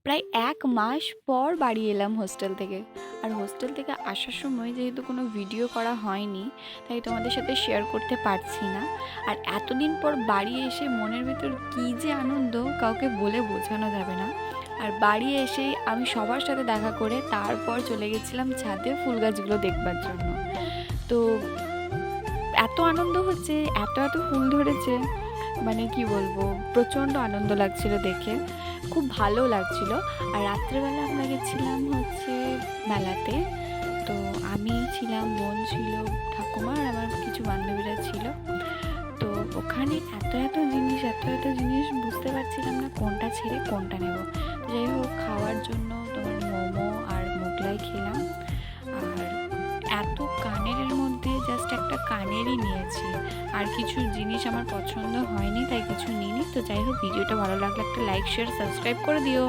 প্রায় ১ মাস পর বাড়ি এলাম হোস্টেল থেকে। আর হোস্টেল থেকে আসার সময় যেহেতু কোনো ভিডিও করা হয়নি, তাই তোমাদের সাথে শেয়ার করতে পারছি না। আর এতদিন পর বাড়ি এসে মনের ভেতর কী যে আনন্দ কাউকে বলে বোঝানো যাবে না। আর বাড়ি এসেই আমি সবার সাথে দেখা করে তারপর চলে গেছিলাম ছাদে ফুল গাছগুলো দেখবার জন্য। তো এত আনন্দ হচ্ছে, এত ফুল ধরেছে, মানে কি বলবো, প্রচণ্ড আনন্দ লাগছিল দেখে, খুব ভালো লাগছিল। আর রাত্রেবেলা আমরা গেছিলাম হচ্ছে মেলাতে। তো আমি ছিলাম, বোন ছিল, ঠাকুমা আর আমার কিছু বান্ধবীরা ছিল। তো ওখানে এত জিনিস বুঝতে পারছিলাম না কোনটা ছেড়ে কোনটা নেব। যাই হোক, খাওয়ার জন্য তোমার মোমো আর মোগলাই খেলাম। আর এত কানের মধ্যে জাস্ট একটা কানেরই নিয়েছি, আর কিছু জিনিস আমার পছন্দ হয়নি, তাই কিছু নিইনি। তো যাই হোক, ভিডিওটা ভালো লাগলে একটা লাইক, শেয়ার, সাবস্ক্রাইব করে দিও।